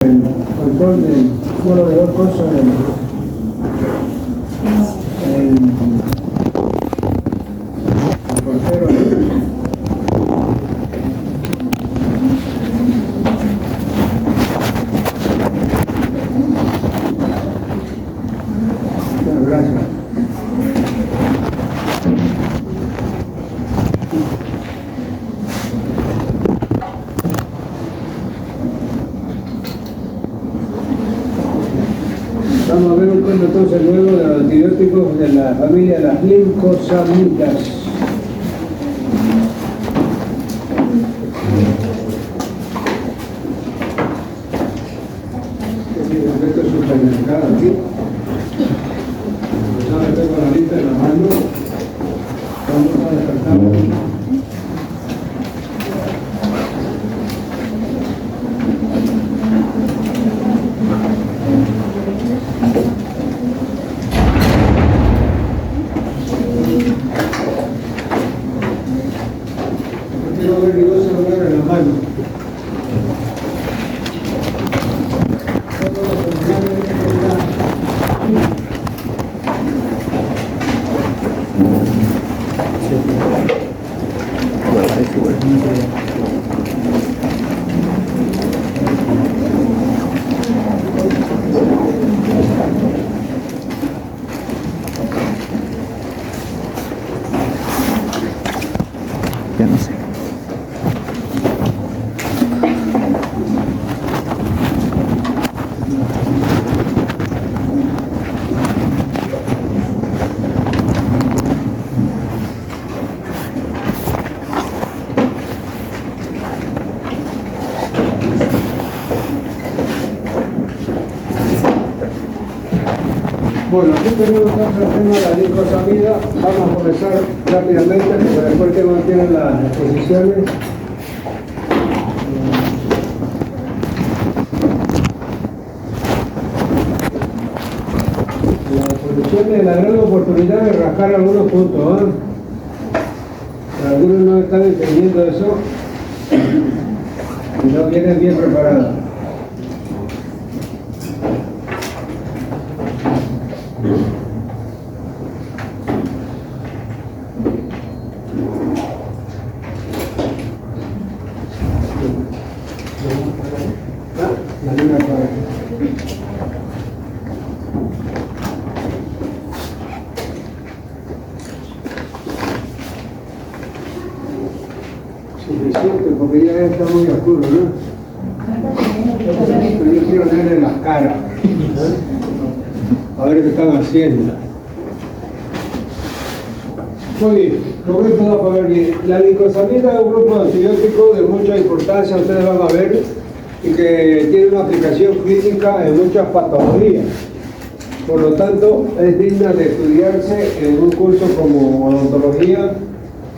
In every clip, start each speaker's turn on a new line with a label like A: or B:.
A: El control del foro de dos cosas, el portero. Bueno, gracias. Vamos a ver un cuento entonces luego de los antibióticos de la familia de las lincosamidas. Esto es supermercado aquí. Ya me tengo la lista en la mano. Vamos a despertar. Quiero ver mi dos celulares en la mano.
B: Ya no sé.
A: Bueno, aquí tenemos otro tema de la licosamida. Vamos a comenzar rápidamente porque después que no tienen las exposiciones. La exposición es la gran oportunidad de rascar algunos puntos, ¿eh? Algunos no están entendiendo eso y no vienen bien preparados. La luna para suficiente porque ya está muy oscuro, ¿no? Pero yo quiero verle las caras, a ver qué están haciendo. Muy bien, con esto vamos a ver bien. La licosamida es un grupo de antibióticos de mucha importancia, ustedes van a ver, y que tiene una aplicación clínica en muchas patologías. Por lo tanto, es digna de estudiarse en un curso como odontología,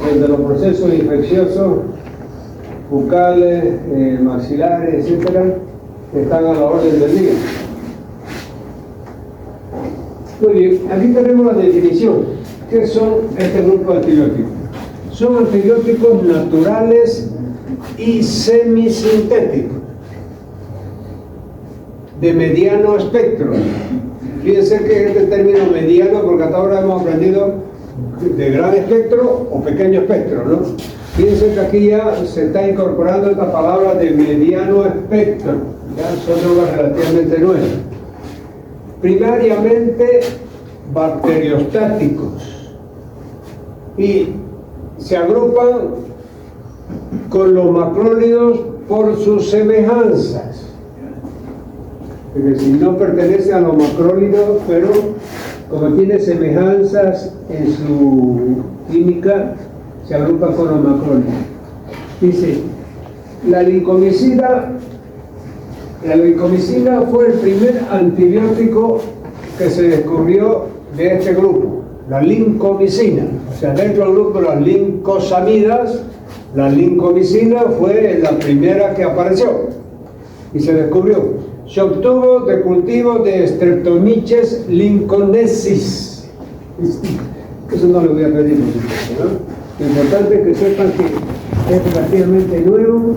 A: de los procesos infecciosos, bucales, maxilares, etcétera, que están a la orden del día. Muy bien, aquí tenemos la definición. ¿Qué son este grupo de antibióticos? Son antibióticos naturales y semisintéticos, de mediano espectro. Fíjense que este término mediano, porque hasta ahora hemos aprendido de gran espectro o pequeño espectro, ¿no? Fíjense que aquí ya se está incorporando esta palabra de mediano espectro, ya son drogas relativamente nuevas. Primariamente bacteriostáticos y se agrupan con los macrólidos por sus semejanzas. Es decir, no pertenece a los macrólidos, pero como tiene semejanzas en su química, se agrupa con los macrólidos. Dice, la lincomicina fue el primer antibiótico que se descubrió de este grupo, la lincomicina. O sea, dentro del grupo de las lincosamidas, la lincomicina fue la primera que apareció y se descubrió. Se obtuvo de cultivos de Streptomyces linconensis. Eso no lo voy a pedir, ¿no? Lo importante es que sepan que es relativamente nuevo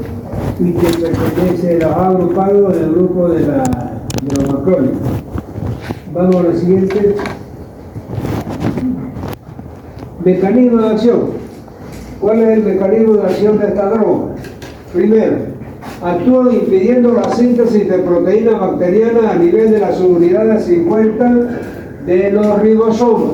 A: y que pertenece, los ha agrupado en el grupo de los macrólicos. Vamos a la siguiente. Mecanismo de acción. ¿Cuál es el mecanismo de acción de esta droga? Primero, actúan impidiendo la síntesis de proteína bacteriana a nivel de la subunidad 50 de los ribosomas.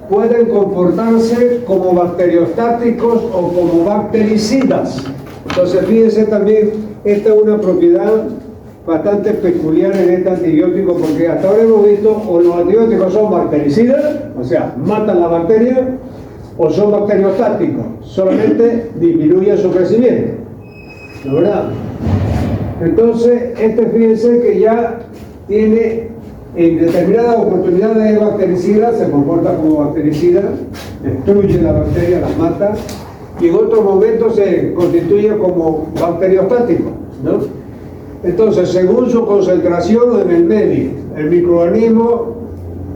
A: Pueden comportarse como bacteriostáticos o como bactericidas. Entonces, fíjense también, esta es una propiedad bastante peculiar en este antibiótico, porque hasta ahora hemos visto o los antibióticos son bactericidas, o sea, matan la bacteria, o son bacteriostáticos, solamente disminuyen su crecimiento, ¿no verdad? Entonces, fíjense que ya tiene en determinadas oportunidades de bactericida, se comporta como bactericida, destruye la bacteria, la mata, y en otros momentos se constituye como bacteriostático, ¿no? Entonces, según su concentración en el medio, el microorganismo,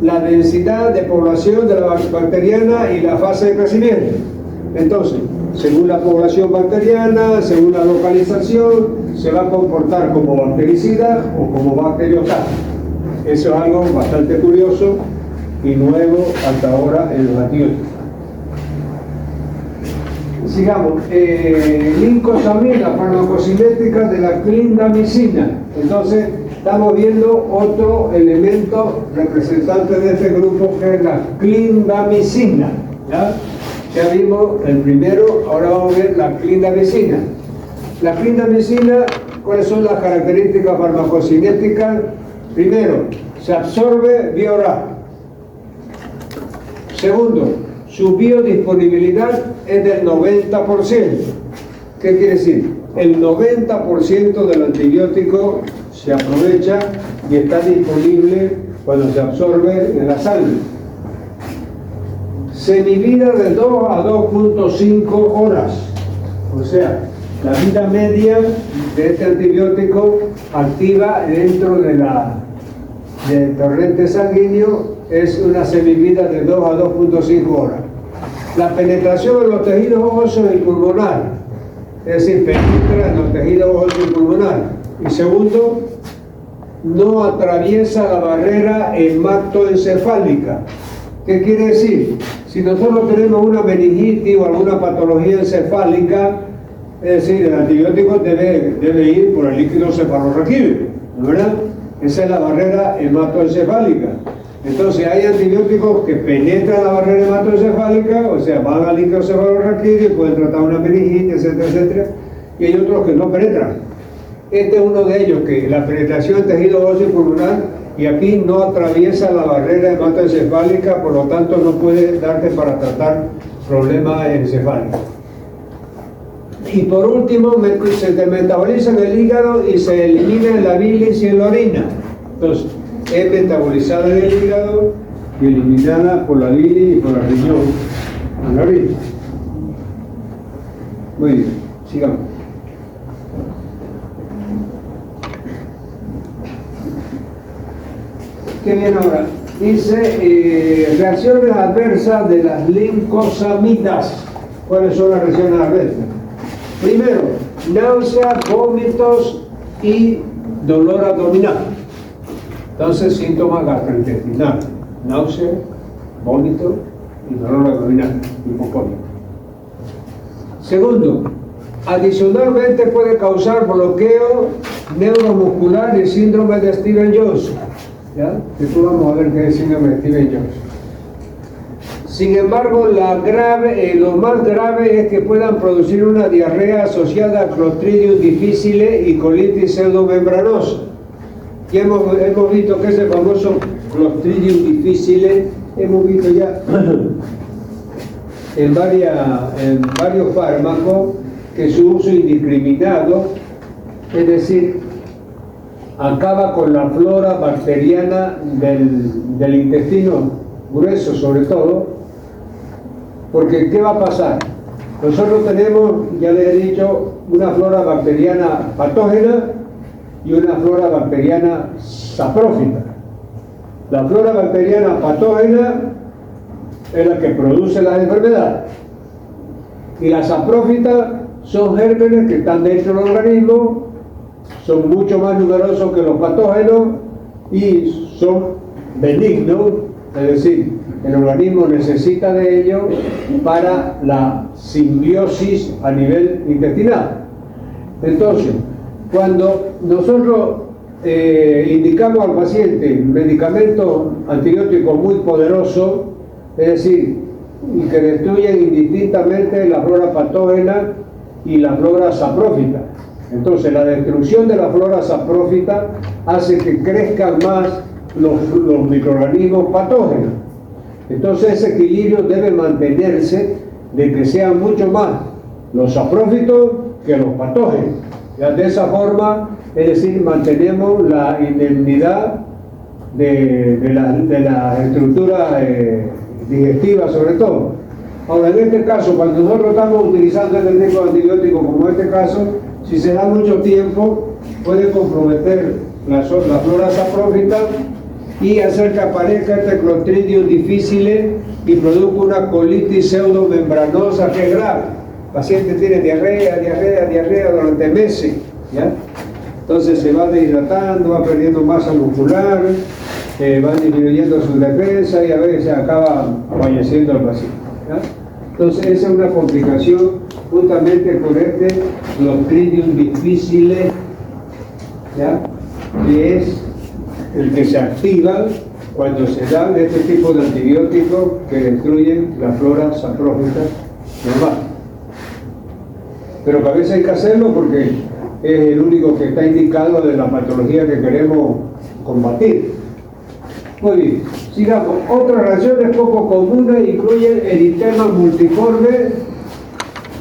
A: la densidad de población de la bacteriana y la fase de crecimiento. Entonces, según la población bacteriana, según la localización, se va a comportar como bactericida o como bacteriostático. Eso es algo bastante curioso y nuevo hasta ahora en los antibióticos. Sigamos. Lincosamina, farmacocinética de la clindamicina. Entonces, estamos viendo otro elemento representante de este grupo, que es la clindamicina. Ya vimos el primero, ahora vamos a ver la clindamicina. La clindamicina, ¿cuáles son las características farmacocinéticas? Primero, se absorbe vía oral. Segundo, su biodisponibilidad es del 90%. ¿Qué quiere decir? El 90% del antibiótico se aprovecha y está disponible cuando se absorbe en la sangre. Semivida de 2 a 2.5 horas. O sea, la vida media de este antibiótico activa dentro del torrente sanguíneo es una semivida de 2 a 2.5 horas. La penetración en los tejidos óseos y pulmonar, es decir, penetra en los tejidos óseos y pulmonar. Y segundo, no atraviesa la barrera hematoencefálica. ¿Qué quiere decir? Si nosotros tenemos una meningitis o alguna patología encefálica, es decir, el antibiótico debe ir por el líquido cefalorraquídeo, ¿no verdad? Esa es la barrera hematoencefálica. Entonces hay antibióticos que penetran la barrera hematoencefálica, o sea, van al líquido cefalorraquídeo y pueden tratar una meningitis, etcétera, etcétera. Y hay otros que no penetran. Este es uno de ellos, que la penetración en tejido óseo y pulmonar, y aquí no atraviesa la barrera hematoencefálica, por lo tanto no puede darte para tratar problemas encefálicos. Y por último, se metaboliza en el hígado y se elimina en la bilis y en la orina. Entonces, es metabolizada en el hígado y eliminada por la bilis y por la riñón en la orina. Muy bien, sigamos. ¿Qué viene ahora? Dice reacciones adversas de las lincosamidas. ¿Cuáles son las reacciones adversas? Primero, náusea, vómitos y dolor abdominal. Entonces, síntomas gastrointestinales: náusea, vómito y dolor abdominal, hipocómico. Segundo, adicionalmente puede causar bloqueo neuromuscular y síndrome de Stevens-Johnson. ¿Ya? Después vamos a ver qué es el síndrome de Stevens-Johnson. Sin embargo, lo más grave es que puedan producir una diarrea asociada a Clostridium difficile y colitis pseudomembranosa. Y hemos visto que ese famoso Clostridium difficile, hemos visto ya en varios fármacos que su uso indiscriminado, es decir, acaba con la flora bacteriana del intestino grueso sobre todo. Porque, ¿qué va a pasar? Nosotros tenemos, ya les he dicho, una flora bacteriana patógena y una flora bacteriana saprófita. La flora bacteriana patógena es la que produce las enfermedades. Y las saprófitas son gérmenes que están dentro del organismo, son mucho más numerosos que los patógenos y son benignos, es decir, el organismo necesita de ellos para la simbiosis a nivel intestinal. Entonces, cuando nosotros indicamos al paciente medicamentos antibióticos muy poderosos, es decir, y que destruyen indistintamente la flora patógena y la flora saprófita. Entonces, la destrucción de la flora saprófita hace que crezcan más los microorganismos patógenos. Entonces, ese equilibrio debe mantenerse de que sean mucho más los saprófitos que los patógenos. Ya de esa forma, es decir, mantenemos la indemnidad de la estructura digestiva sobre todo. Ahora, en este caso, cuando nosotros estamos utilizando este tipo de antibióticos, como en este caso, si se da mucho tiempo, puede comprometer la flora saprófita y hacer que aparezca este Clostridium difficile y produzca una colitis pseudomembranosa que es grave. El paciente tiene diarrea durante meses, ¿ya? Entonces se va deshidratando, va perdiendo masa muscular, va disminuyendo su defensa y a veces acaba falleciendo el paciente, ¿ya? Entonces esa es una complicación justamente con este Clostridium difficile, ¿ya? Que es el que se activa cuando se dan este tipo de antibióticos que destruyen la flora saprófita normal. Pero que a veces hay que hacerlo porque es el único que está indicado de la patología que queremos combatir. Muy bien, sigamos. Otras reacciones poco comunes incluyen eritema multiforme,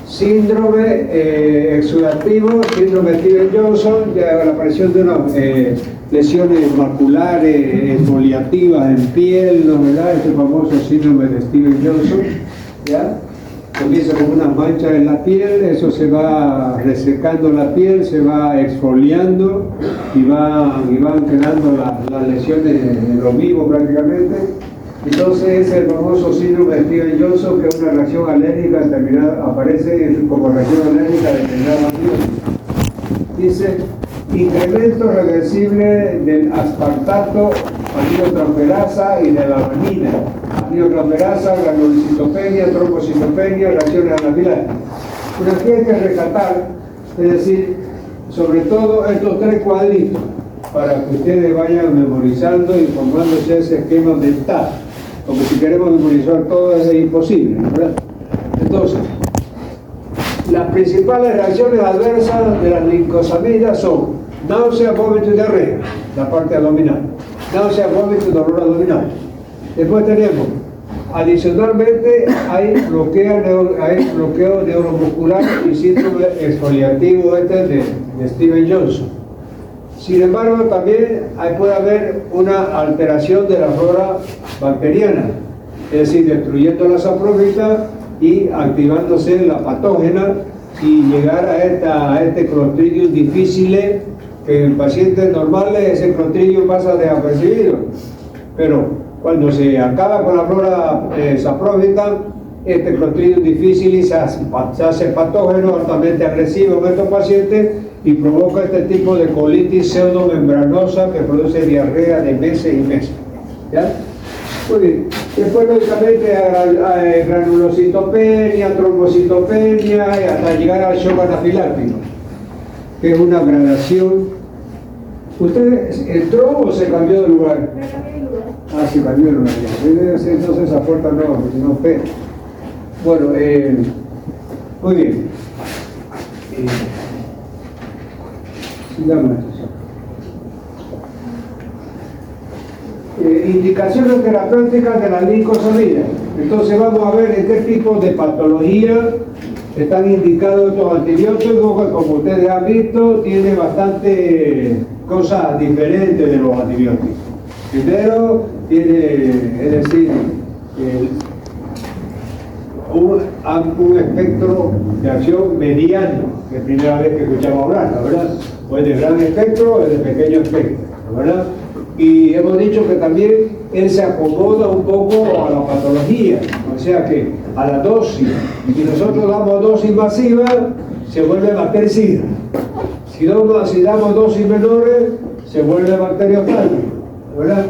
A: síndrome exudativo, síndrome Stevens-Johnson, la aparición de unas lesiones maculares, exfoliativas en piel, ¿no, verdad? Este famoso síndrome de Stevens-Johnson, ¿ya? Comienza con unas manchas en la piel, eso se va resecando la piel, se va exfoliando y van quedando las lesiones en lo vivo prácticamente. Entonces es el famoso síndrome de Stevens-Johnson, que es una reacción alérgica determinada, aparece como reacción alérgica determinada. Dice, incremento reversible del aspartato, aminotransferasa y de la alanina. Aminotransferasa, granulocitopenia, trombocitopenia, reacciones anafilácticas. Pero aquí hay que rescatar, es decir, sobre todo estos tres cuadritos, para que ustedes vayan memorizando y formándose ese esquema mental. Porque si queremos memorizar todo es imposible, ¿verdad? Entonces, las principales reacciones adversas de las glincosamidas son náusea, vómito y diarrea, la parte abdominal. Náusea, vómito y dolor abdominal. Después tenemos, adicionalmente, hay bloqueo neuromuscular y síndrome exfoliativo de Stevens-Johnson. Sin embargo, también puede haber una alteración de la flora bacteriana, es decir, destruyendo la saprófita y activándose la patógena y llegar a este Clostridium difficile, que en pacientes normales ese Clostridium pasa desapercibido, pero cuando se acaba con la flora saprófita, este Clostridium difficile se hace patógeno altamente agresivo en estos pacientes y provoca este tipo de colitis pseudomembranosa que produce diarrea de meses y meses, ¿ya? Muy bien. Después, lógicamente, granulocitopenia, trombocitopenia y hasta llegar al shock anafiláctico, que es una gradación. ¿Usted entró o se cambió de lugar?
C: Me cambié de lugar.
A: Ah, se cambió de lugar. Entonces esa puerta no, porque no pega. Bueno, muy bien. Sigamos esto. Indicaciones terapéuticas de la glicosamida. Entonces vamos a ver en qué tipo de patología están indicados estos antibióticos, que como ustedes han visto, tiene bastante cosas diferentes de los antibióticos. Primero, tiene, es decir, un espectro de acción mediano, que es la primera vez que escuchamos hablar, ¿la verdad? O es de gran espectro o es de pequeño espectro, ¿la verdad? Y hemos dicho que también él se acomoda un poco a la patología, o sea que a la dosis. Si nosotros damos dosis masiva, se vuelve bactericida. Si damos dosis menores, se vuelve bacteriofágico, ¿verdad?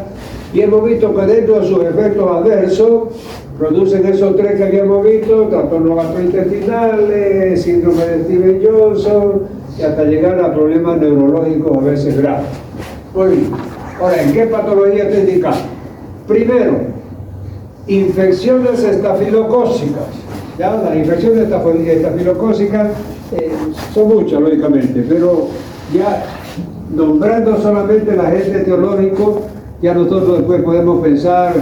A: Y hemos visto que dentro de sus efectos adversos producen esos tres que habíamos visto: trastornos gastrointestinales, síndrome de Stevens-Johnson y hasta llegar a problemas neurológicos a veces graves. Muy bien. Ahora, ¿en qué patología está indicado? Primero, infecciones estafilocócicas. ¿Ya? Las infecciones estafilocócicas son muchas, lógicamente, pero ya nombrando solamente el agente etiológico, ya nosotros después podemos pensar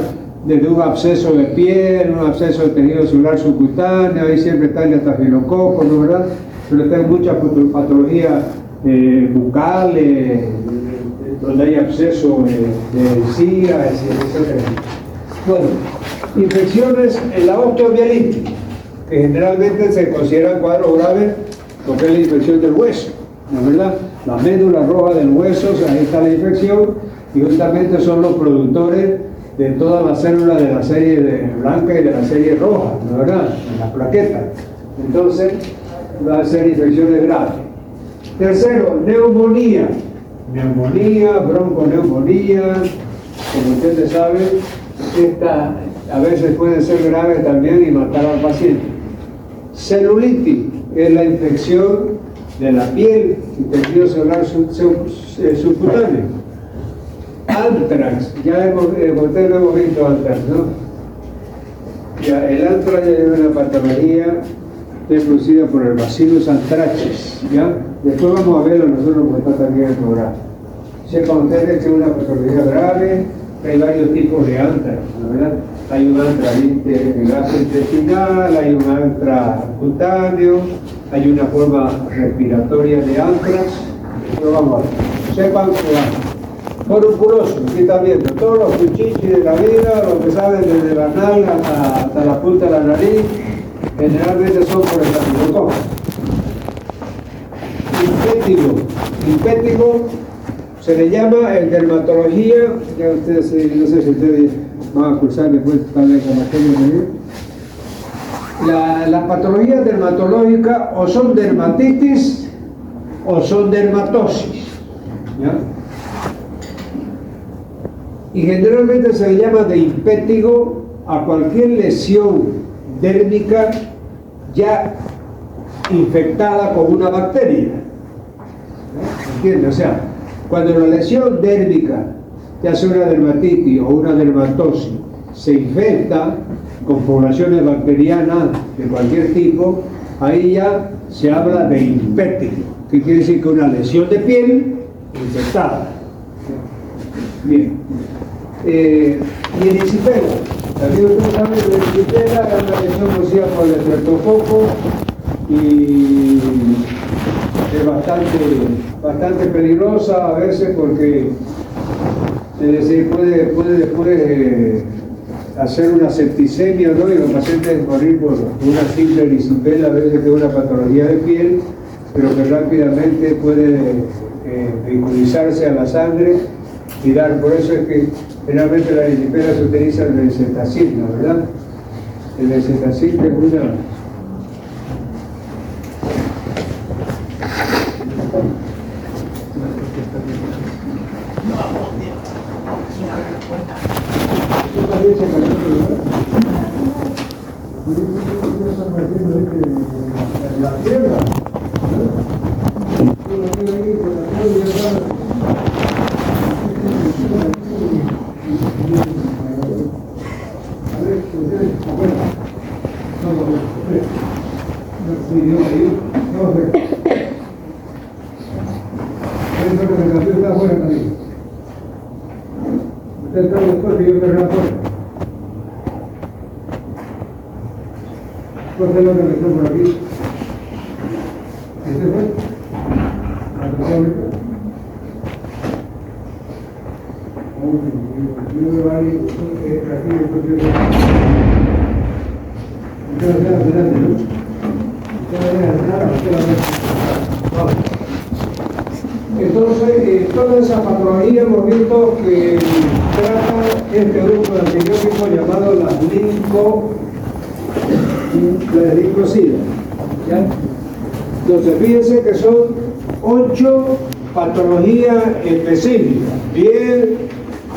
A: desde un absceso de piel, un absceso de tejido celular subcutáneo, ahí siempre está el estafilococo, ¿no, verdad? Pero están muchas patologías bucales, donde hay absceso de encías, etc. Bueno, infecciones en la osteomielitis, que generalmente se consideran cuadros graves porque es la infección del hueso, ¿no, verdad? La médula roja del hueso, ahí está la infección, y justamente son los productores de todas las células de la serie blanca y de la serie roja, ¿no, verdad? En las plaquetas. Entonces, va a ser infecciones graves. Tercero, neumonía. Neumonía, bronconeumonía, como ustedes saben, esta a veces puede ser grave también y matar al paciente. Celulitis, que es la infección de la piel y tejido celular subcutáneo. Antrax, ustedes lo hemos visto antrax, ¿no? Ya, el antrax es una patología producida por el Bacillus anthracis, ¿ya? Después vamos a verlo nosotros porque está también en el programa. Sepan ustedes que es una patología grave, que hay varios tipos de antrax, ¿no, verdad? Hay un antrax gastrointestinal, hay un antrax cutáneo, hay una forma respiratoria de antrax, pero vamos a ver. Sepan que forunculoso, aquí están viendo todos los cuchichis de la vida, los que salen desde la nalga hasta la punta de la nariz, generalmente son por estafilococo. Impétigo se le llama en dermatología, ya ustedes, no sé si ustedes van a cursar después tal vez la materia de las patologías dermatológicas o son dermatitis o son dermatosis, ¿ya? Y generalmente se le llama de impétigo a cualquier lesión dérmica ya infectada con una bacteria. ¿Entiendes? O sea, cuando la lesión dérmica, ya sea una dermatitis o una dermatosis, se infecta con poblaciones bacterianas de cualquier tipo, ahí ya se habla de impétigo, que quiere decir que una lesión de piel infectada. Bien. Y el erisipela, también ustedes saben que el erisipela es una lesión producida por el estreptococo y es bastante peligrosa a veces porque puede después hacer una septicemia, ¿no? Y los pacientes morir por una simple erisipela, a veces que es una patología de piel, pero que rápidamente puede vehiculizarse a la sangre y dar. Por eso es que generalmente la erisipela se utiliza el bencetacil, ¿no? ¿Verdad? El bencetacil es una... La tierra. Usted está después que yo cerré la puerta. Después de lo que me quedó por aquí. ¿Este fue? Entonces, toda esa patología hemos visto que trata este grupo de antibióticos llamado las linfocidas, ¿ya? Entonces, fíjense que son 8 patologías específicas, bien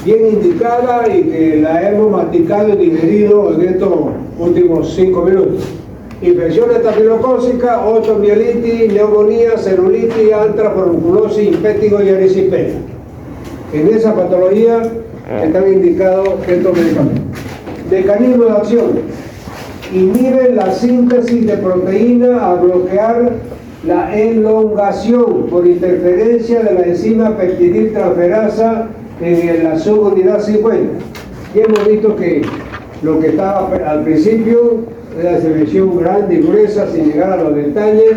A: indicadas y que la hemos masticado y digerido en estos últimos 5 minutos. Infección estafilocócica, osteomielitis, neumonía, celulitis, antraforunculosis, impétigo y erisipela. En esa patología están indicados estos medicamentos. Mecanismo de acción: inhiben la síntesis de proteína al bloquear la elongación por interferencia de la enzima peptidiltransferasa en la subunidad 50. Y hemos visto que lo que estaba al principio era la secreción grande y gruesa sin llegar a los detalles,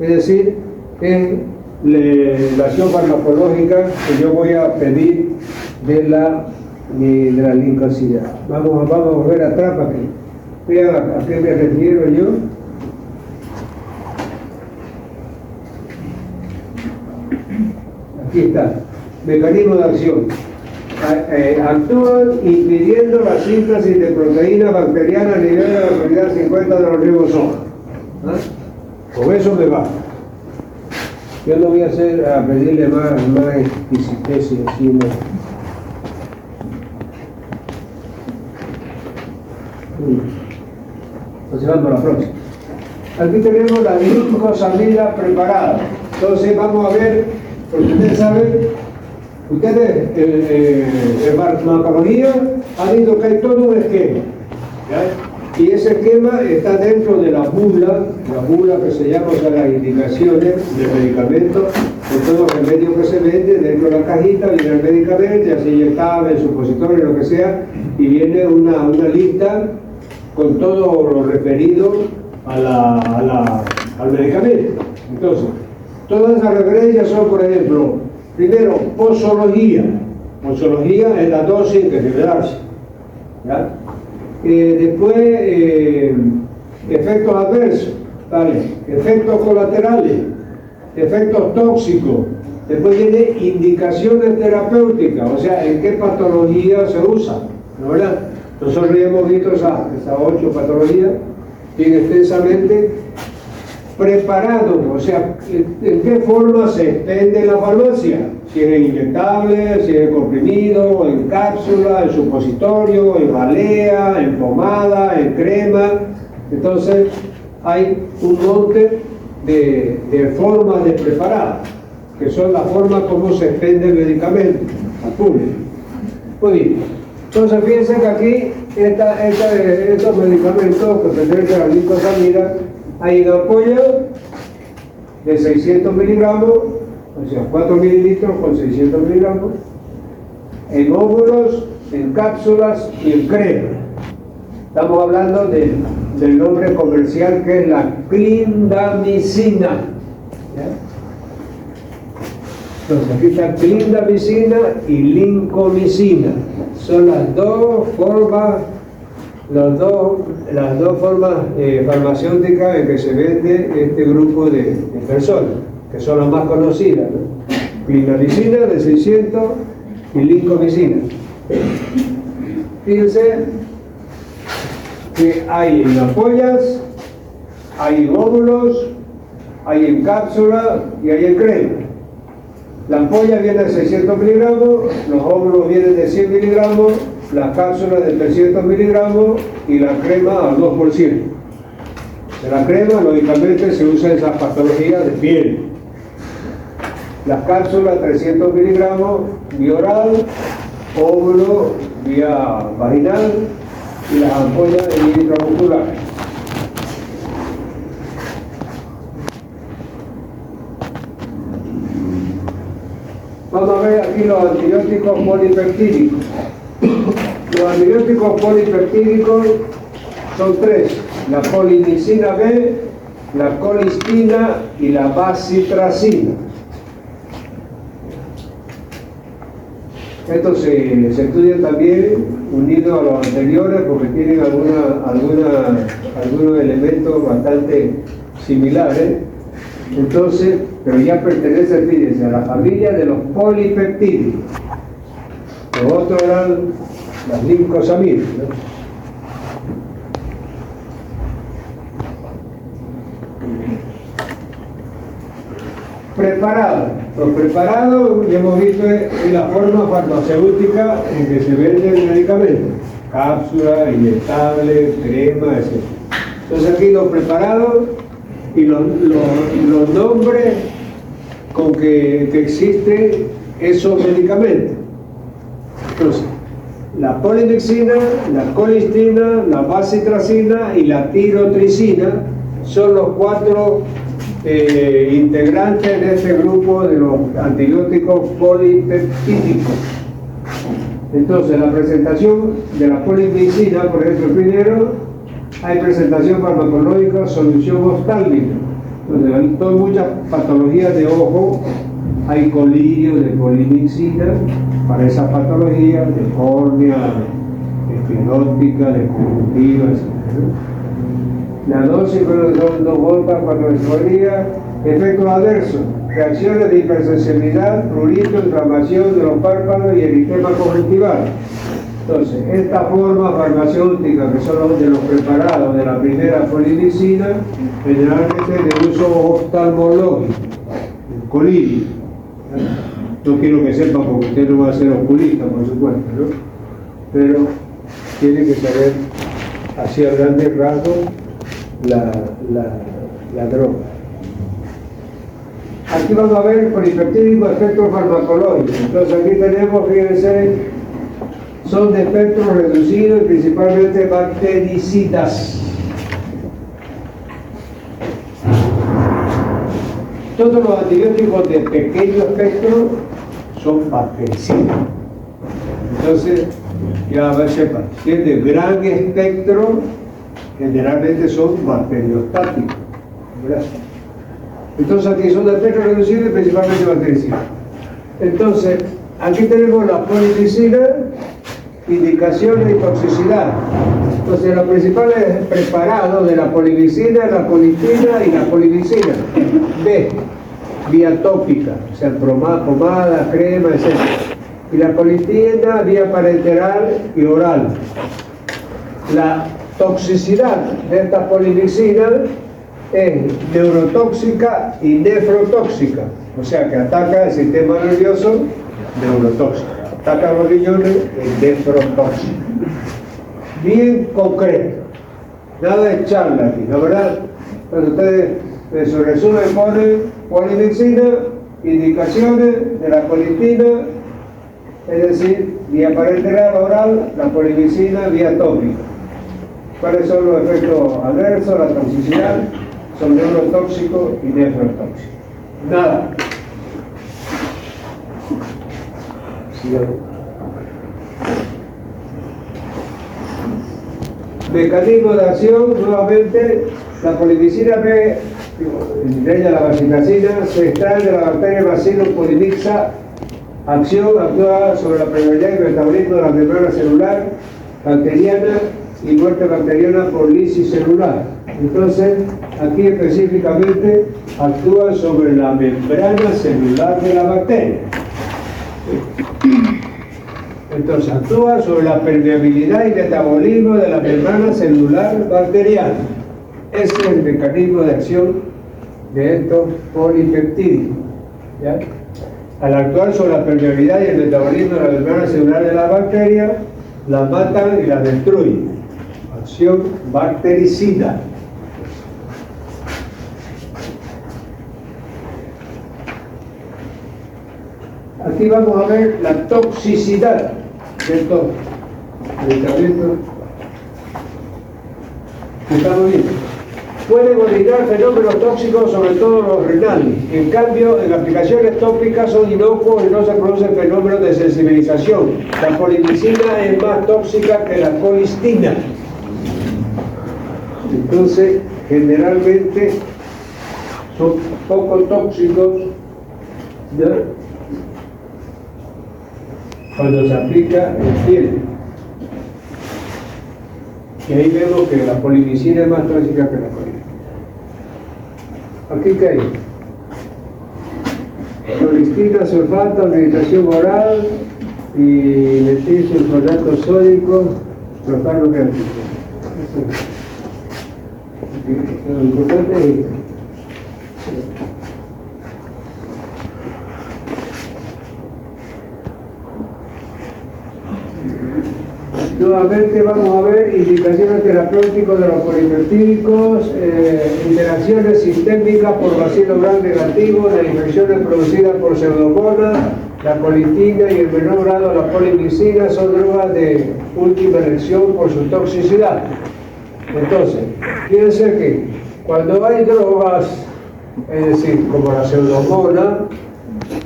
A: es decir, en la acción farmacológica que yo voy a pedir de la lincosidad. Vamos a volver atrás para que vean a qué me refiero yo. Aquí está, mecanismo de acción. Actúan impidiendo la síntesis de proteínas bacterianas a nivel de la unidad 50 de los ribosomas. Con eso me va. Yo no voy a pedirle más exquisitez encima. Entonces vamos a la próxima. Aquí tenemos la glicosamida preparada. Entonces vamos a ver, porque ustedes saben, en farmacología han dicho que hay todo un esquema, ¿ya? Y ese esquema está dentro de la bula que se llama, o sea, las indicaciones del medicamento, de todo el remedio que se vende. Dentro de la cajita viene el medicamento, ya sea inyectable, el supositorio, lo que sea, y viene una lista con todo lo referido al medicamento. Entonces, todas esas referencias son, por ejemplo, primero, posología. Posología es la dosis que debe darse, ¿ya? Después, efectos adversos, ¿vale? Efectos colaterales, efectos tóxicos. Después viene indicaciones terapéuticas, o sea, en qué patología se usa, ¿no, verdad? Nosotros ya hemos visto esas 8 patologías bien extensamente. Preparado, o sea, en qué forma se expende en la farmacia, si es inyectable, si es comprimido, en cápsula, en supositorio, en jalea, en pomada, en crema. Entonces hay un monte de formas de preparar, que son las formas como se expende el medicamento al público. Muy bien. Entonces fíjense que aquí estos medicamentos que pertenecen a la glicosamida, hay en ampolla de 600 miligramos, o sea, 4 mililitros con 600 miligramos, en óvulos, en cápsulas y en crema. Estamos hablando del nombre comercial, que es la clindamicina. ¿Ya? Entonces aquí está clindamicina y lincomicina. Son las dos formas farmacéuticas en que se vende este grupo de personas, que son las más conocidas, ¿no? Clindamicina de 600 y lincomicina. Fíjense que hay en ampollas, hay en óvulos, hay en cápsula y hay en crema. La ampolla viene de 600 miligramos, los óvulos vienen de 100 miligramos, las cápsulas de 300 miligramos y la crema al 2%. De la crema, lógicamente, se usa esa patología de piel. Las cápsulas 300 miligramos vía oral, óvulo vía vaginal y las ampollas de vía intramuscular. Vamos a ver aquí los antibióticos polipeptídicos. Los antibióticos polipeptídicos son 3: la polinicina B, la colistina y la bacitracina. Estos se estudian también unidos a los anteriores porque tienen algunos elementos bastante similares. Entonces, pero ya pertenece, fíjense, a la familia de los polipeptídicos. Los otros eran las glicosamídeas, ¿no? preparados. Los preparados, ya hemos visto, es la forma farmacéutica en que se vende el medicamento. Cápsula, inyectable, crema, etc. Entonces aquí los preparados y los nombres con que existen esos medicamentos. Entonces, la polimixina, la colistina, la bacitracina y la tirotricina son los 4 integrantes de este grupo de los antibióticos polipeptídicos. Entonces, la presentación de la polimixina, por ejemplo, primero hay presentación farmacológica, solución oftálmica. Entonces, hay muchas patologías de ojo, hay colirio de polimixina para esas patologías de córnea, esclerótica, de conjuntiva, etc. La dosis son 2 gotas, 4 veces por día. Efectos adversos: reacciones de hipersensibilidad, prurito, inflamación de los párpados y eritema conjuntival. Entonces, esta forma farmacéutica, que son los de los preparados de la primera polimixina, generalmente de uso oftalmológico, el colirio. No quiero que sepa porque usted no va a ser oculista, por supuesto, ¿no? Pero tiene que saber, así a grandes rasgos, la droga. Aquí vamos a ver polipeptídico, efectos farmacológicos. Entonces aquí tenemos, fíjense, son de espectro reducido y principalmente bactericidas. Todos los antibióticos de pequeño espectro son bactericidas. Entonces, ya sepan, si es de gran espectro, generalmente son bacteriostáticos, ¿verdad? Entonces aquí son de espectro reducido y principalmente bactericidas. Entonces, aquí tenemos la polimixina, indicaciones y toxicidad. Entonces, los principales preparados de la polimixina, la colistina y la polimixina. B, vía tópica, o sea, pomada, crema, etc. Y la colistina, vía parenteral y oral. La toxicidad de esta polimixina es neurotóxica y nefrotóxica, o sea que ataca el sistema nervioso, neurotóxica, ataca los riñones, es nefrotóxica. Bien concreto, nada de charla aquí, ¿la verdad? Cuando ustedes en su resumen ponen polimixina, indicaciones de la colistina, es decir, vía parenteral oral, la polimixina vía tópica. ¿Cuáles son los efectos adversos? La toxicidad, son neurotóxicos y nefrotóxicos. Nada. Mecanismo de acción, nuevamente, la polimixina B, de ella la bacitracina, se extrae de la bacteria Bacillus polimixa. Acción: actúa sobre la permeabilidad y metabolismo de la membrana celular bacteriana y muerte bacteriana por lisis celular. Entonces, aquí específicamente actúa sobre la membrana celular de la bacteria. Entonces, actúa sobre la permeabilidad y metabolismo de la membrana celular bacteriana. Ese es el mecanismo de acción de estos polipeptídicos, ¿ya? Al actuar sobre la permeabilidad y el metabolismo de la membrana celular de la bacteria, la matan y la destruyen. Acción bactericida. Aquí vamos a ver la toxicidad de estos medicamentos que estamos viendo. Pueden originar fenómenos tóxicos, sobre todo los renales. En cambio, en aplicaciones tópicas son inocuos y no se producen fenómenos de sensibilización. La polimixina es más tóxica que la colistina. Entonces, generalmente son poco tóxicos, ¿no?, cuando se aplica en piel. Y ahí vemos que la polimixina es más tóxica que la colistina. Aquí qué hay: colistina, sulfato, administración oral y metilsulfonato sódico, propano que lo importante es Nuevamente vamos a ver indicaciones terapéuticas de los polipeptídicos, interacciones sistémicas por bacilo gram negativo, las infecciones producidas por pseudomonas, la colitina y en menor grado la polimicina son drogas de última elección por su toxicidad. Entonces, fíjense que cuando hay drogas, es decir, como la pseudomona,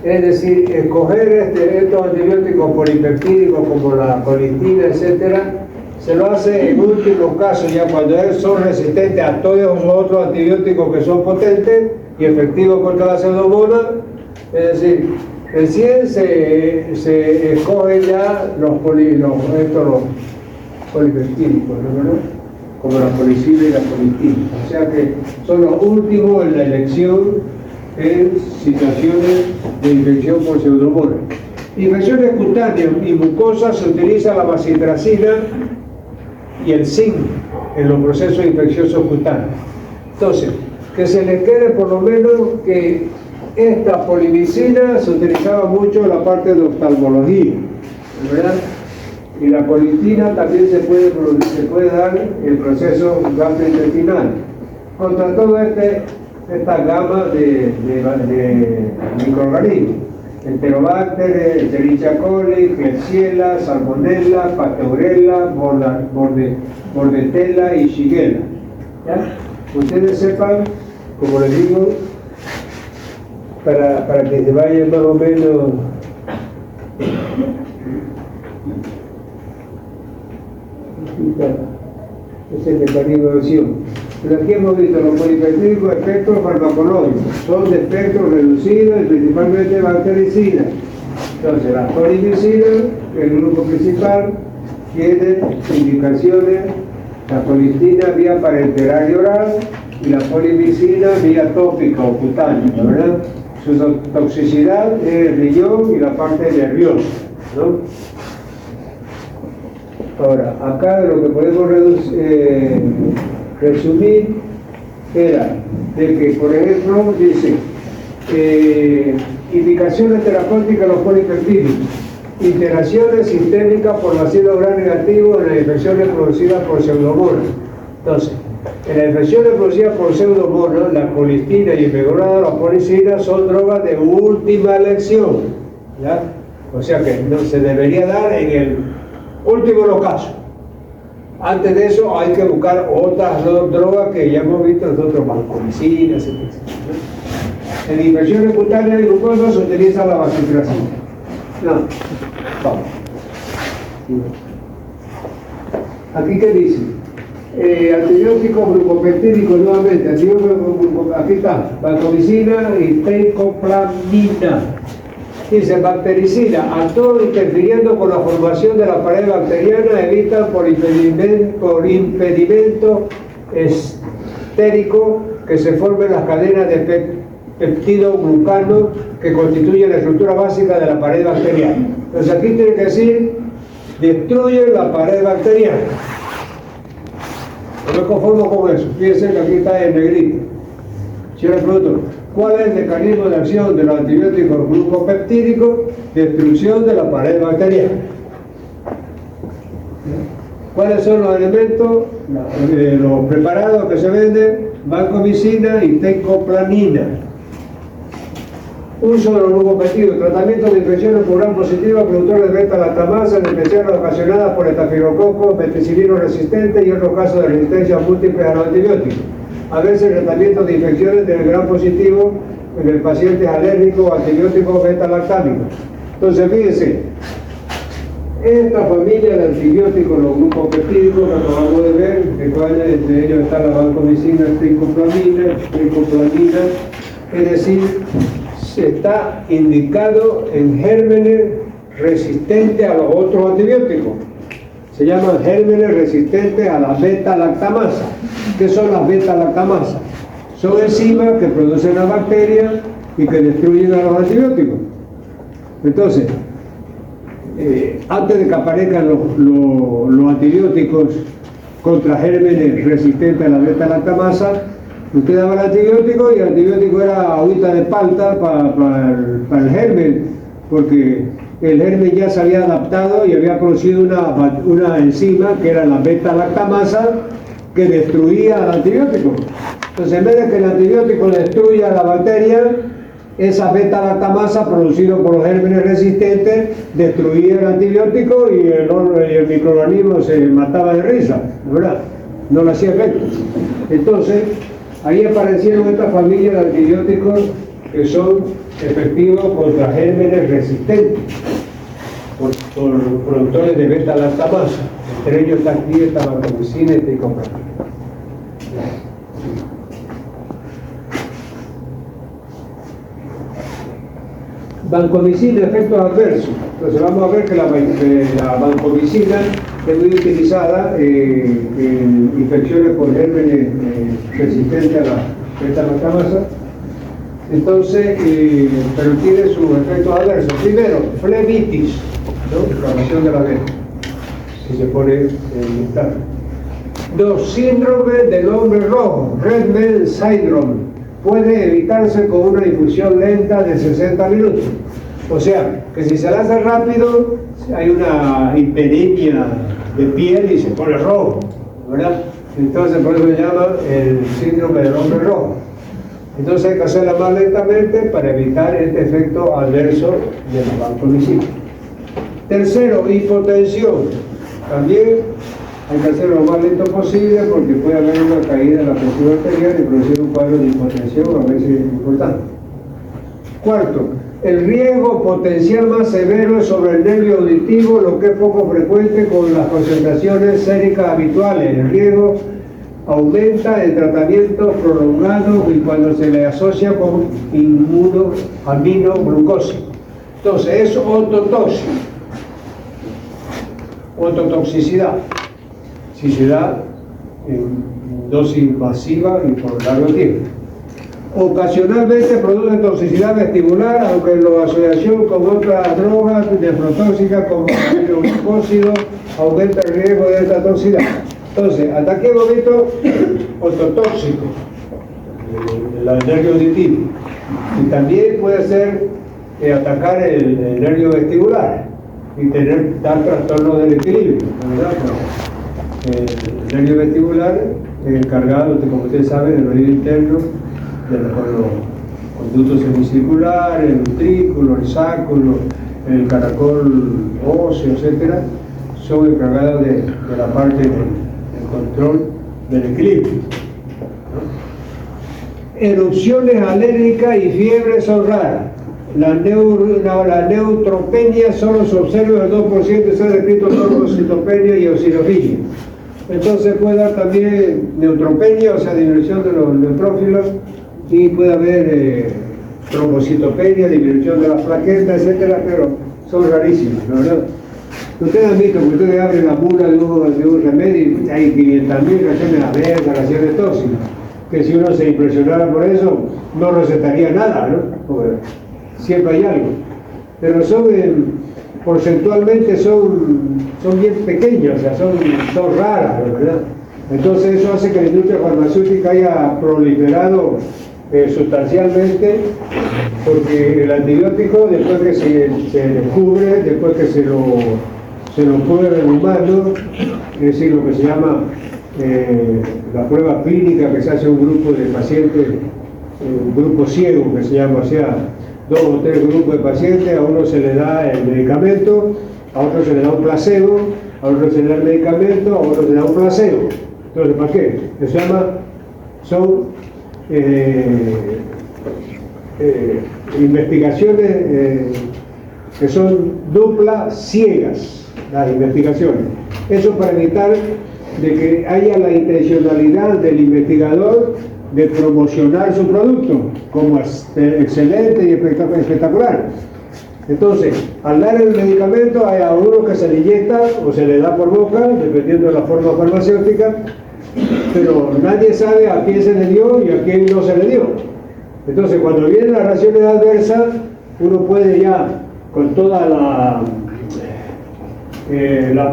A: es decir, escoger estos antibióticos polipeptídicos como la colitina, etcétera, se lo hace en último caso, ya cuando son resistentes a todos los otros antibióticos que son potentes y efectivos contra la pseudomona. Es decir, recién se escogen ya los polipeptídicos, ¿no? Como la policina y la colitina. O sea que son los últimos en la elección en situaciones de infección por pseudomonas. Infecciones cutáneas y mucosas se utiliza la bacitracina y el zinc en los procesos infecciosos cutáneos. Entonces, que se le quede por lo menos que esta polimicina se utilizaba mucho en la parte de oftalmología, ¿verdad? Y la colitina también se puede dar en el proceso gastrointestinal. Contra todo esta gama de microorganismos, Enterobacter, Escherichia coli, Klebsiella, Salmonella, Pasteurella, Bordetella y Shigella. ¿Ya? Ustedes sepan, como les digo, para que se vayan más o menos es el mecanismo de acción. Pero aquí hemos visto los polipeptídicos efectos farmacológicos, son de espectro reducido y principalmente bactericidas. Entonces, las polimicinas, el grupo principal, tiene indicaciones, la colitina vía parenteral y oral y la polimicina vía tópica o cutánea, ¿verdad? Su toxicidad es el riñón y la parte nerviosa, ¿no? Ahora, acá lo que podemos resumir era de que, por ejemplo, dice indicaciones terapéuticas de los polipeptídicos, interacciones sistémicas por bacilo gram negativo en las infecciones producidas por pseudomonas. Entonces, en las infecciones producidas por pseudomonas, la colitina y en menor grado la policina son drogas de última elección, ¿ya? O sea que no se debería dar en el último de los casos. Antes de eso hay que buscar otras drogas que ya hemos visto nosotros, vancomicinas, etc. En infecciones cutáneas y mucosas se utiliza la bacitracina. No, vamos. Aquí qué dice, antibióticos glucopeptídicos nuevamente, aquí está, vancomicina y teicoplamina. Dice, bactericida, actúan interfiriendo con la formación de la pared bacteriana, evitan por impedimento estérico que se formen las cadenas de peptidoglucano que constituyen la estructura básica de la pared bacteriana. Entonces aquí tiene que decir, destruyen la pared bacteriana. No me conformo con eso, fíjense que aquí está en negrito. Si yo le pregunto, ¿cuál es el mecanismo de acción de los antibióticos glucopeptídicos? Destrucción de la pared bacteriana. ¿Cuáles son los elementos? Los preparados que se venden, vancomicina y teicoplanina. Uso de los glucopeptídicos, tratamiento de infecciones por gram positiva, productores de beta-lactamasa, en especial ocasionadas por estafilococo, meticilino resistente y otros casos de resistencia múltiple a los antibióticos. A veces el tratamiento de infecciones del gram positivo en el paciente alérgico o antibióticos beta-lactámicos. Entonces, fíjense, esta familia de antibióticos, los glucopeptídicos que acabamos de ver, entre ellos está la vancomicina, teicoplamina, es decir, está indicado en gérmenes resistentes a los otros antibióticos. Se llaman gérmenes resistentes a la beta-lactamasa. ¿Qué son las beta-lactamasas? Son enzimas que producen las bacterias y que destruyen a los antibióticos. Entonces, antes de que aparezcan los antibióticos contra gérmenes resistentes a la beta-lactamasa, usted daba el antibiótico y el antibiótico era agüita de palta para el germen, porque el germen ya se había adaptado y había producido una enzima que era la beta-lactamasa que destruía al antibiótico. Entonces, en vez de que el antibiótico destruya a la bacteria, esa beta-lactamasa producida por los gérmenes resistentes destruía el antibiótico y el microorganismo se mataba de risa, ¿verdad? No le hacía efecto. Entonces, ahí aparecieron estas familias de antibióticos que son efectivos contra gérmenes resistentes por productores de beta-lactamasa. Entre ellos está aquí esta vancomicina y esta icopramida. Vancomicina, efectos adversos. Entonces vamos a ver que la vancomicina es muy utilizada en infecciones por gérmenes resistentes a la beta-lactamasa. Entonces, pero tiene sus efectos adversos. Primero, flebitis, ¿no? Inflamación de la vena, si se pone en estado. 2. Síndrome del hombre rojo, Red Man Syndrome. Puede evitarse con una infusión lenta de 60 minutos. O sea, que si se la hace rápido, hay una hiperemia de piel y se pone rojo, ¿verdad? Entonces, por eso se llama el síndrome del hombre rojo. Entonces hay que hacerla más lentamente para evitar este efecto adverso de la vancomicina. Tercero, hipotensión. También hay que hacerlo lo más lento posible porque puede haber una caída en la presión arterial y producir un cuadro de hipotensión, a veces es importante. Cuarto, el riesgo potencial más severo es sobre el nervio auditivo, lo que es poco frecuente con las concentraciones séricas habituales. El riesgo aumenta en tratamientos prolongados y cuando se le asocia con aminoglucosa. Entonces es ototoxicidad, si se da en dosis masiva y por largo tiempo. Ocasionalmente produce toxicidad vestibular, aunque en la asociación con otras drogas nefrotóxicas como el aminoglucósido aumenta el riesgo de esta toxicidad. Entonces, hasta aquí hemos visto ototóxico, el nervio auditivo, y también puede ser atacar el nervio vestibular y dar trastorno del equilibrio, ¿verdad? El nervio vestibular es encargado, como ustedes saben, del oído interno, de los conductos semicirculares, el ventrículo, el sáculo, el caracol óseo, etcétera, son encargados de la parte del control del equilibrio, ¿no? Erupciones alérgicas y fiebre son raras. La neutropenia solo se observa el 2% de ser descrito trombocitopenia y eosinofilia. Entonces puede dar también neutropenia, o sea, disminución de los neutrófilos, y puede haber trombocitopenia, disminución de las plaquetas, etcétera, pero son rarísimas, ¿no? Ustedes han visto que ustedes abren la mula de un remedio y hay 500.000 reacciones adversas, reacciones tóxicas, que si uno se impresionara por eso, no recetaría nada, ¿no? Porque siempre hay algo. Pero son, porcentualmente son bien pequeños, o sea, son raras, ¿verdad? Entonces eso hace que la industria farmacéutica haya proliferado sustancialmente, porque el antibiótico, después que se descubre, después que se lo prueba en humanos, es decir, lo que se llama la prueba clínica, que se hace un grupo de pacientes, un grupo ciego que se llama, o sea, 2 o 3 grupos de pacientes, a uno se le da el medicamento, a otro se le da un placebo, a otro se le da el medicamento, a otro se le da un placebo. Entonces, ¿para qué? Se llama, son investigaciones que son duplas ciegas, las investigaciones. Eso para evitar de que haya la intencionalidad del investigador de promocionar su producto como excelente y espectacular. Entonces, al dar el medicamento, hay a uno que se le inyecta o se le da por boca, dependiendo de la forma farmacéutica, pero nadie sabe a quién se le dio y a quién no se le dio. Entonces, cuando vienen las reacciones adversas, uno puede ya, con toda la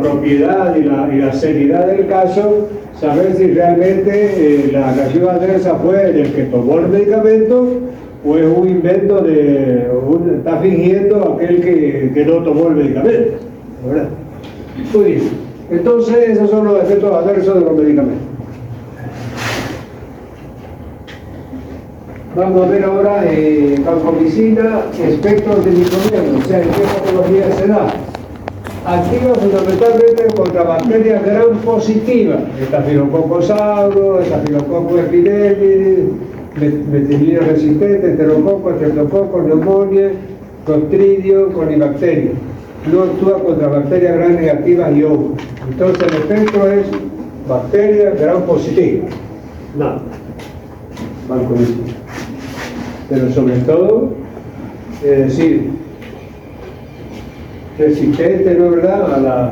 A: propiedad y la seriedad del caso, saber si realmente la reacción adversa fue del que tomó el medicamento o es un invento está fingiendo aquel que no tomó el medicamento, ¿verdad? Muy bien, entonces esos son los efectos adversos de los medicamentos. Vamos a ver ahora vancomicina, espectro antimicrobiano, o sea, en qué patología se da. Activa fundamentalmente contra bacterias gram positivas, Staphylococcus aureus, Staphylococcus epidermidis, metilina resistente, enterococo, streptococo, neumonía, clostridio, colibacterias. No actúa contra bacterias gram negativas y hongos. Entonces el espectro es bacterias gram positivas. Nada. Vancomicina. Pero sobre todo, es decir, resistente, ¿no es verdad?, a las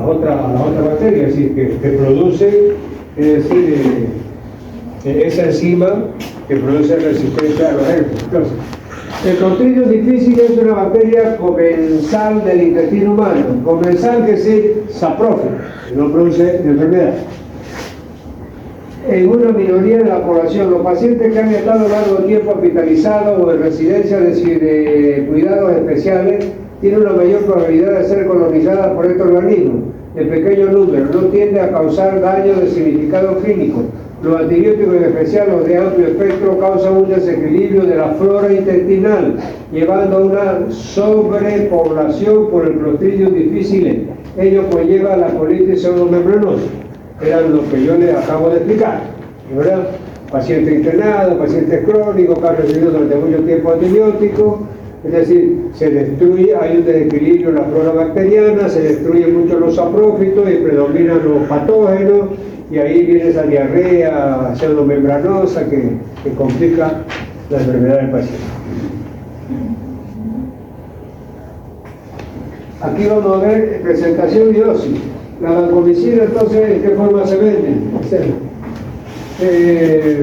A: otras bacterias, es decir, que produce, es decir, esa enzima que produce resistencia a los herpes. Entonces, el Clostridium difficile es una bacteria comensal del intestino humano. Comensal quiere decir saprófila, que no produce enfermedad. En una minoría de la población, los pacientes que han estado largo tiempo hospitalizados o en residencias de cuidados especiales tienen una mayor probabilidad de ser colonizadas por este organismo. En pequeño número, no tiende a causar daño de significado clínico. Los antibióticos, en especial los de amplio espectro, causan un desequilibrio de la flora intestinal, llevando a una sobrepoblación por el Clostridium difficile. Ello conlleva a la colitis pseudomembranosa. Eran los que yo les acabo de explicar, ¿verdad? Pacientes internados, pacientes crónicos que han recibido durante mucho tiempo antibióticos, es decir, se destruye, hay un desequilibrio en la flora bacteriana, se destruyen mucho los saprófitos y predominan los patógenos, y ahí viene esa diarrea pseudomembranosa que complica la enfermedad del paciente. Aquí vamos a ver presentación y dosis. La vancomicina, entonces, ¿en qué forma se vende?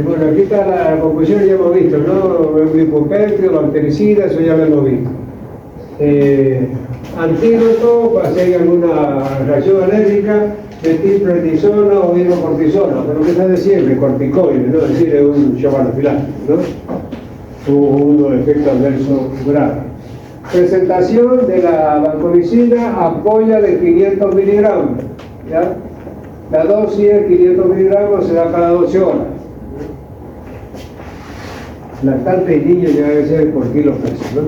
A: Bueno, aquí está la conclusión, ya hemos visto, ¿no? El glipopéptido, bactericida, eso ya lo hemos visto. Antídoto, para si hay alguna reacción alérgica, metilprednisona o hidrocortisona, pero que está de siempre, corticoides, ¿no? Es decir, es un shock anafiláctico, ¿no? Uno efecto adverso grave. Presentación de la vancomicina, ampolla de 500 miligramos, ¿ya? La dosis de 500 miligramos se da cada 12 horas. Lactante y niño ya debe ser por kilo peso, ¿no?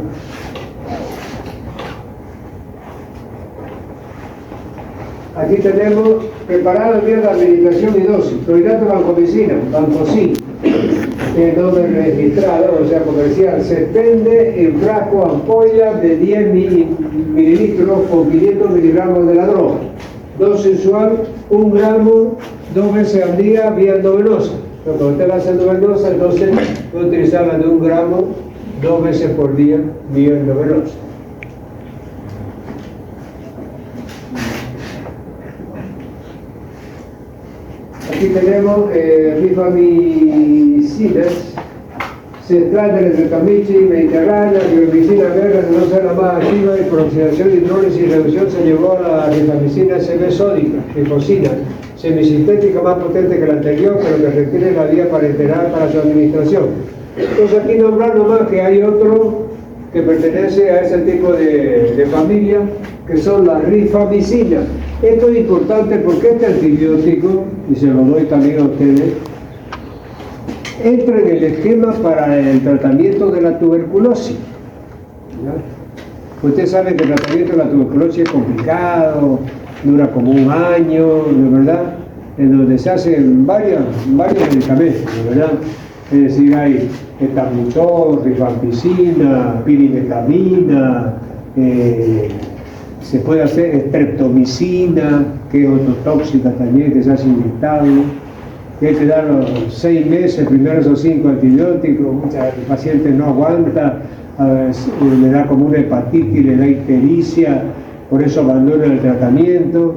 A: Aquí tenemos preparadas vías de administración y dosis. Clorhidrato de vancomicina, vancocin, nombre registrado, o sea, comercial. Se vende en frasco ampolla de 10 mililitros con 500 miligramos de la droga. Dosis usual, 1 gramo, 2 veces al día, vía endovenosa. Pero cuando usted la hace endovenosa, entonces puede utilizarla de 1 gramo, 2 veces por día, vía endovenosa. Aquí tenemos rifamicinas, se trata de Retamichi, mediterránea, rifamicina verde, no ser la más activa, y por oxidación, hidrólisis y reducción se llevó a la rifamicina sódica, rifosina, semisintética más potente que la anterior, pero que requiere la vía parenteral para su administración. Entonces aquí nombrar nomás que hay otro que pertenece a ese tipo de familia, que son las rifamicinas. Esto es importante porque este antibiótico, y se lo doy también a ustedes, entra en el esquema para el tratamiento de la tuberculosis, ¿ya? Usted sabe que el tratamiento de la tuberculosis es complicado, dura como 1 año, ¿de verdad? En donde se hacen varios medicamentos, ¿de verdad? Es decir, hay etambutol, rifampicina, pirimetamina, se puede hacer streptomicina, que es ototóxica también, que se hace inyectable, que hay que dar los 6 meses, primero esos 5 antibióticos, muchos pacientes no aguanta, le da como una hepatitis, le da ictericia, por eso abandonan el tratamiento,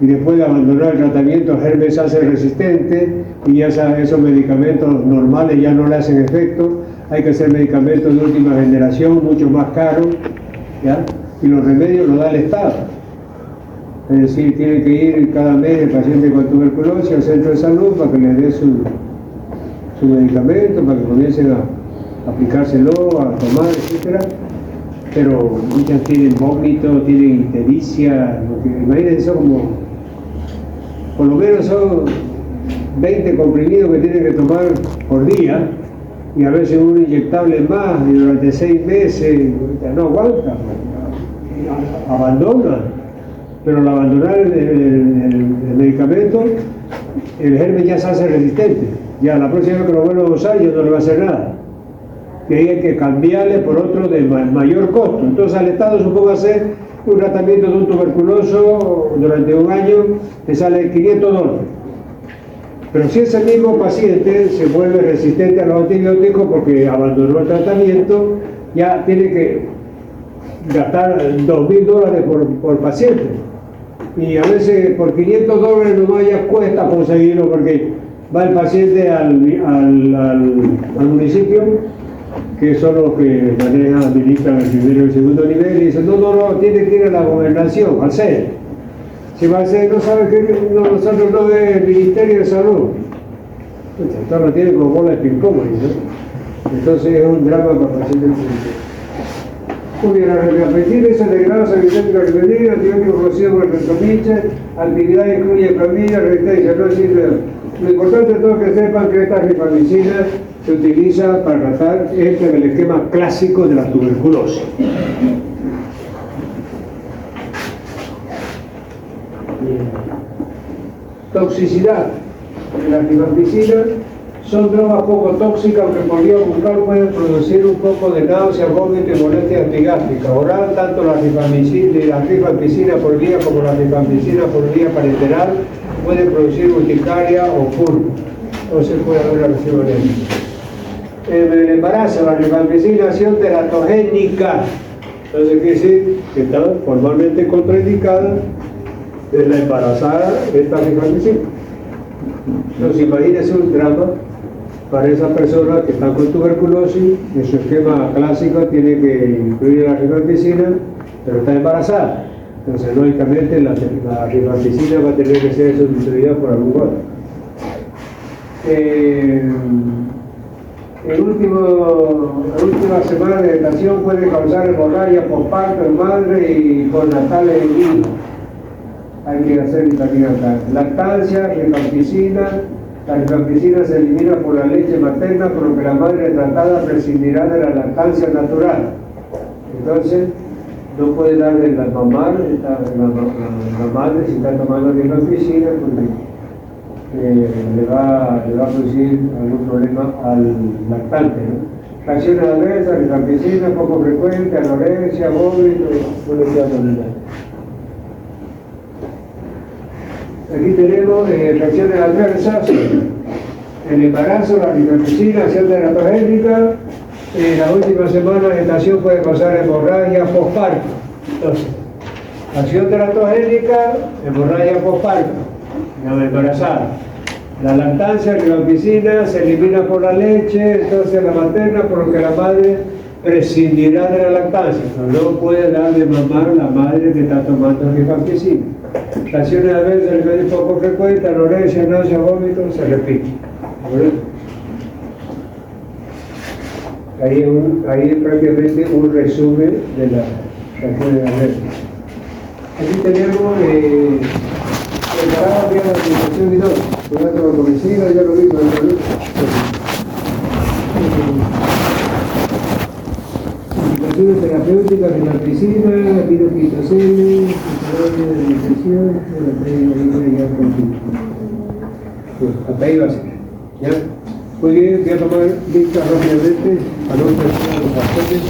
A: y después de abandonar el tratamiento el germen se hace resistente, y ya esos medicamentos normales ya no le hacen efecto, hay que hacer medicamentos de última generación, mucho más caros, ¿ya? Y los remedios los da el Estado. Es decir, tiene que ir cada mes el paciente con tuberculosis al centro de salud para que le dé su medicamento, para que comiencen aplicárselo, a tomar, etcétera. Pero muchas tienen vómito, tienen ictericia, imagínense, son como, por lo menos son 20 comprimidos que tienen que tomar por día, y a veces un inyectable más, y durante 6 meses, no aguanta, abandona. Pero al abandonar el medicamento, el germen ya se hace resistente. Ya la próxima vez que lo vuelva a usar, ya no le va a hacer nada. Y ahí hay que cambiarle por otro de mayor costo. Entonces al Estado, supóngase, un tratamiento de un tuberculoso durante un año te sale $500. Pero si ese mismo paciente se vuelve resistente a los antibióticos porque abandonó el tratamiento, ya tiene que gastar $2.000 por paciente. Y a veces por $500 nomás ya cuesta conseguirlo, porque va el paciente al municipio, que son los que administran el primero y el segundo nivel, y dicen, no, tiene que ir a la gobernación, al CER. Si va al CER, no sabe que nosotros no es el Ministerio de Salud. Esto lo tiene como bola de ping-pong, ¿no? Entonces es un drama para el paciente. Muy bien, la rifampicina es el grado sanitario reprimido, antibiótico conocido como el rentomiche, actividad incluye familia, resistencia, no sirve. Lo importante es todo que sepan que esta rifampicina se utiliza para tratar del esquema clásico de la tuberculosis. Toxicidad de la rifampicina. Son drogas poco tóxicas que por vía bucal pueden producir un poco de náusea, vómito y molestia antigástrica. Oral, tanto la rifampicina por vía como la rifampicina por vía parenteral puede producir urticaria o pulpo. Entonces puede haber acción alérgica. En el embarazo, la rifampicina es acción teratogénica. Entonces quiere decir que está formalmente contraindicada de la embarazada esta rifampicina. Entonces imagínense un drama para esa persona que está con tuberculosis, en su esquema clásico tiene que incluir la rifampicina, pero está embarazada. Entonces, lógicamente, la rifampicina va a tener que ser sustituida por algún otro. La última semana de gestación puede causar hemorragia postparto en madre y postnatales en hijos. Hay que hacer vitamina K. Lactancia, rifampicina. La rifampicina se elimina por la leche materna, por lo que la madre tratada prescindirá de la lactancia natural. Entonces, no puede darle la mamar, la madre, si está tomando rifampicina, porque le va a producir algún problema al lactante, ¿no? Reacciones adversas, rifampicina poco frecuente, anorexia, vómito, molestia abdominal. Aquí tenemos reacciones adversas, el embarazo, la rifampicina, acción teratogénica, la última semana de gestación puede causar hemorragia postparto. Entonces, acción teratogénica, hemorragia postparto, la embarazada. La lactancia, rifampicina, se elimina por la leche, entonces la materna, por lo que la madre prescindirá de la lactancia. No puede dar de mamar la madre que está tomando rifampicina. Reacciones adversas, el poco frecuente, anorexia, náusea, vómito, se repite. Ahí es prácticamente un resumen de las reacciones adversas. Aquí tenemos preparada la alimentación y todo. Por lo tanto, con medicina, ya lo vi con el indicaciones terapéuticas, rifampicina, pinoquitocel, de nutrición, hasta ahí va a ser. ¿Ya? Muy bien, voy a tomar lista rápidamente a los papeles.